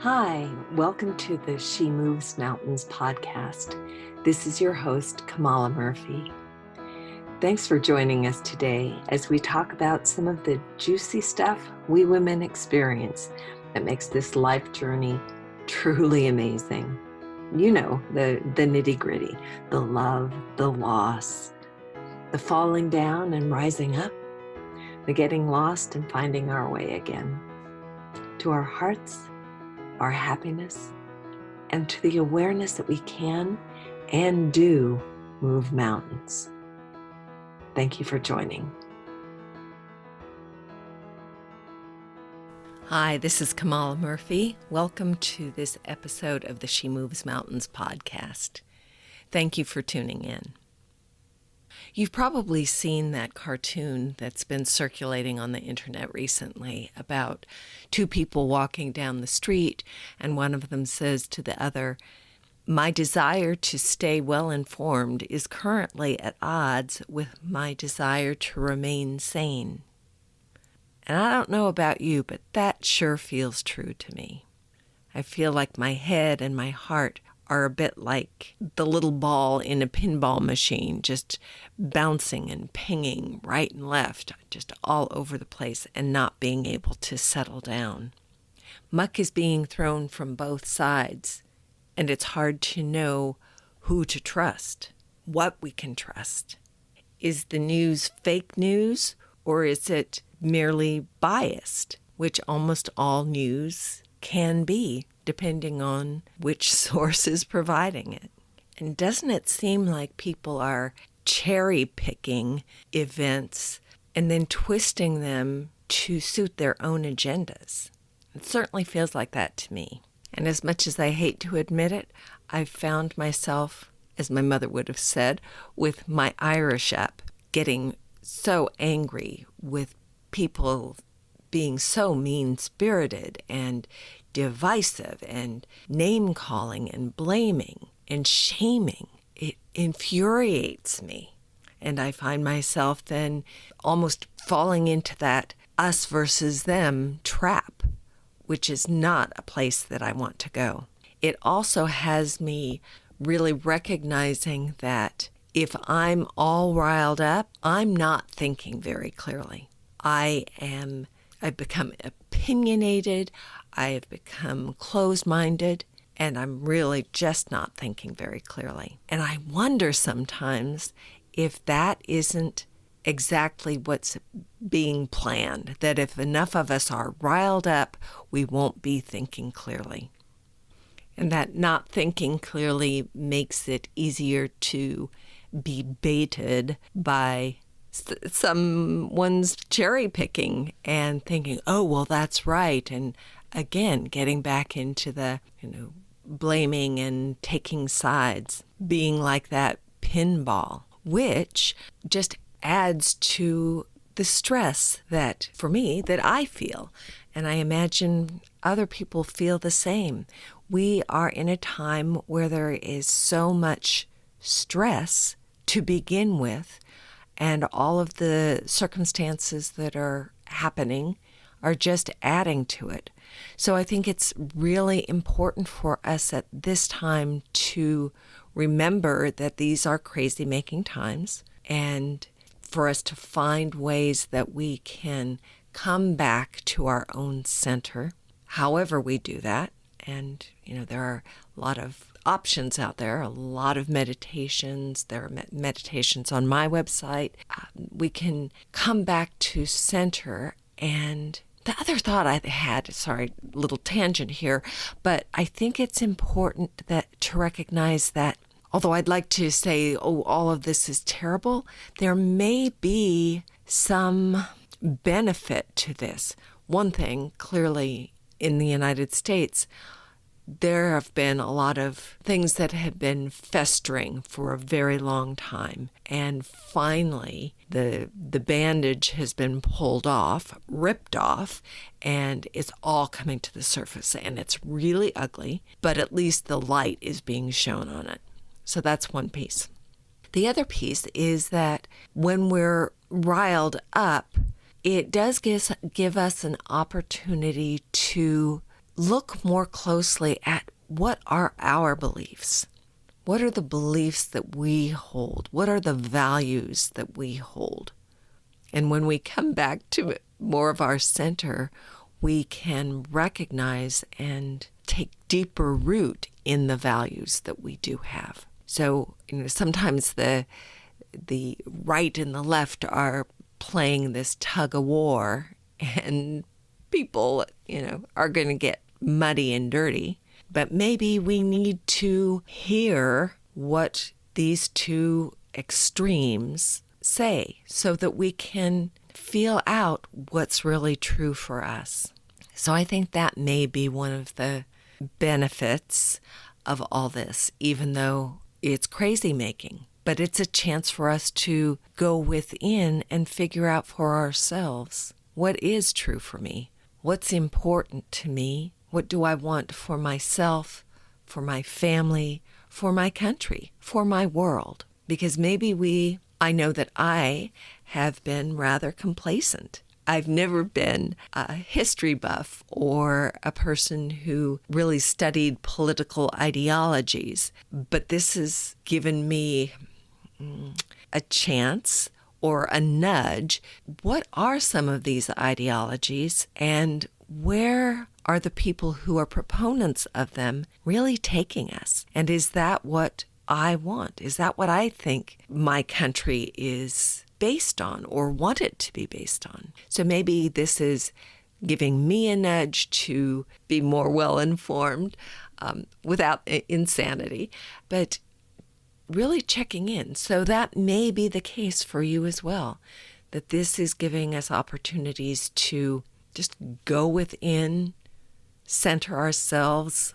Hi, welcome to the She Moves Mountains podcast. This is your host, Kamala Murphy. Thanks for joining us today as we talk about some of the juicy stuff we women experience that makes this life journey truly amazing. You know, the nitty-gritty, the love, the loss, the falling down and rising up, the getting lost and finding our way again. To our hearts, our happiness, and to the awareness that we can and do move mountains. Thank you for joining. Hi, this is Kamala Murphy. Welcome to this episode of the She Moves Mountains podcast. Thank you for tuning in. You've probably seen that cartoon that's been circulating on the internet recently about two people walking down the street, and one of them says to the other, "My desire to stay well-informed is currently at odds with my desire to remain sane." And I don't know about you, but that sure feels true to me. I feel like my head and my heart are a bit like the little ball in a pinball machine, just bouncing and pinging right and left, just all over the place and not being able to settle down. Muck is being thrown from both sides, and it's hard to know who to trust, what we can trust. Is the news fake news, or is it merely biased, which almost all news can be, depending on which source is providing it? And doesn't it seem like people are cherry-picking events and then twisting them to suit their own agendas? It certainly feels like that to me. And as much as I hate to admit it, I've found myself, as my mother would have said, with my Irish up, getting so angry with people being so mean-spirited and divisive and name-calling and blaming and shaming. It infuriates me. And I find myself then almost falling into that us versus them trap, which is not a place that I want to go. It also has me really recognizing that if I'm all riled up, I'm not thinking very clearly. I've become opinionated, I have become closed-minded, and I'm really just not thinking very clearly. And I wonder sometimes if that isn't exactly what's being planned, that if enough of us are riled up, we won't be thinking clearly. And that not thinking clearly makes it easier to be baited by someone's cherry picking and thinking, oh, well, that's right. And again, getting back into the, blaming and taking sides, being like that pinball, which just adds to the stress that, for me, that I feel. And I imagine other people feel the same. We are in a time where there is so much stress to begin with, and all of the circumstances that are happening are just adding to it. So I think it's really important for us at this time to remember that these are crazy-making times, and for us to find ways that we can come back to our own center, however we do that. And, there are a lot of options out there, a lot of meditations. There are meditations on my website. We can come back to center. And the other thought I had, sorry, little tangent here, but I think it's important to recognize that although I'd like to say, oh, all of this is terrible, there may be some benefit to this. One thing, clearly, in the United States, there have been a lot of things that have been festering for a very long time. And finally, the bandage has been pulled off, ripped off, and it's all coming to the surface. And it's really ugly, but at least the light is being shown on it. So that's one piece. The other piece is that when we're riled up, it does give us an opportunity to look more closely at what are our beliefs. What are the beliefs that we hold? What are the values that we hold? And when we come back to more of our center, we can recognize and take deeper root in the values that we do have. So, sometimes the right and the left are playing this tug of war, and people, are going to get muddy and dirty. But maybe we need to hear what these two extremes say so that we can feel out what's really true for us. So I think that may be one of the benefits of all this, even though it's crazy making. But it's a chance for us to go within and figure out for ourselves what is true for me, what's important to me, what do I want for myself, for my family, for my country, for my world. Because maybe I know that I have been rather complacent. I've never been a history buff or a person who really studied political ideologies, but this has given me a chance or a nudge. What are some of these ideologies, and where are the people who are proponents of them really taking us? And is that what I want? Is that what I think my country is based on or want it to be based on? So maybe this is giving me a nudge to be more well-informed without insanity, but really checking in. So that may be the case for you as well, that this is giving us opportunities to just go within, center ourselves,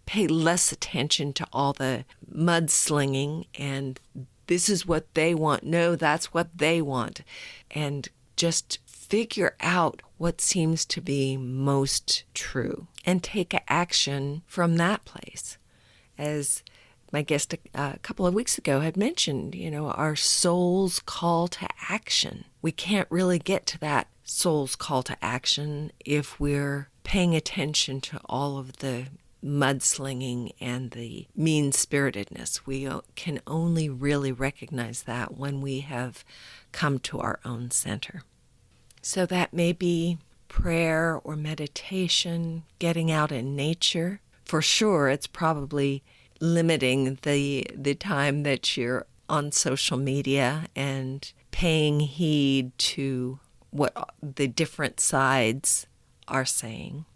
pay less attention to all the mudslinging and this is what they want. No, that's what they want. And just figure out what seems to be most true and take action from that place. As my guest a couple of weeks ago had mentioned, our soul's call to action. We can't really get to that soul's call to action if we're paying attention to all of the mudslinging and the mean-spiritedness. We can only really recognize that when we have come to our own center. So that may be prayer or meditation, getting out in nature. For sure, it's probably limiting the time that you're on social media and paying heed to what the different sides are saying.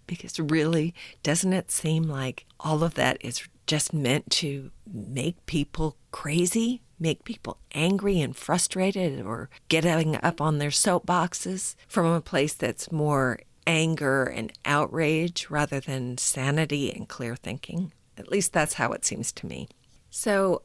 Because really, doesn't it seem like all of that is just meant to make people crazy, make people angry and frustrated, or getting up on their soapboxes from a place that's more anger and outrage rather than sanity and clear thinking? At least that's how it seems to me. So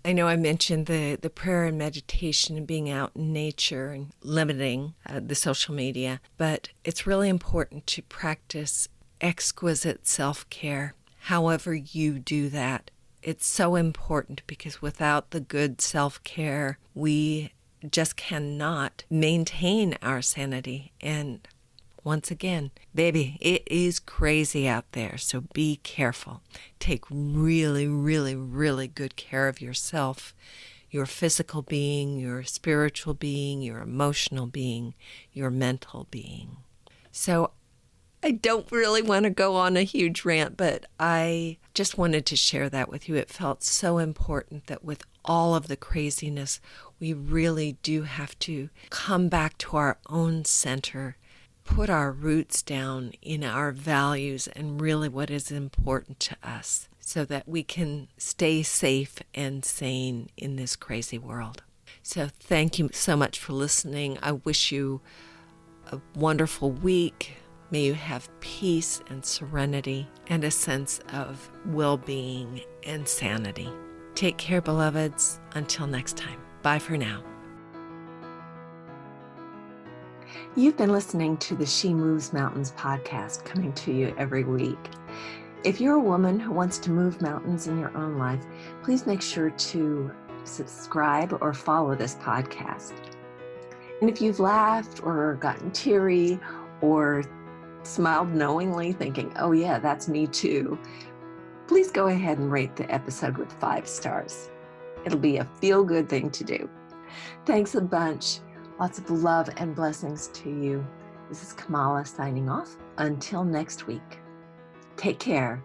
I know I mentioned the prayer and meditation and being out in nature and limiting the social media, but it's really important to practice exquisite self-care, however you do that. It's so important because without the good self-care, we just cannot maintain our sanity. And once again, baby, it is crazy out there, so be careful. Take really, really, really good care of yourself, your physical being, your spiritual being, your emotional being, your mental being. So I don't really want to go on a huge rant, but I just wanted to share that with you. It felt so important that with all of the craziness, we really do have to come back to our own center, put our roots down in our values and really what is important to us so that we can stay safe and sane in this crazy world. So thank you so much for listening. I wish you a wonderful week. May you have peace and serenity and a sense of well-being and sanity. Take care, beloveds. Until next time. Bye for now. You've been listening to the She Moves Mountains podcast, coming to you every week. If you're a woman who wants to move mountains in your own life, please make sure to subscribe or follow this podcast. And if you've laughed or gotten teary or smiled knowingly, thinking, oh yeah, that's me too, please go ahead and rate the episode with 5 stars. It'll be a feel-good thing to do. Thanks a bunch. Lots of love and blessings to you. This is Kamala signing off. Until next week. Take care.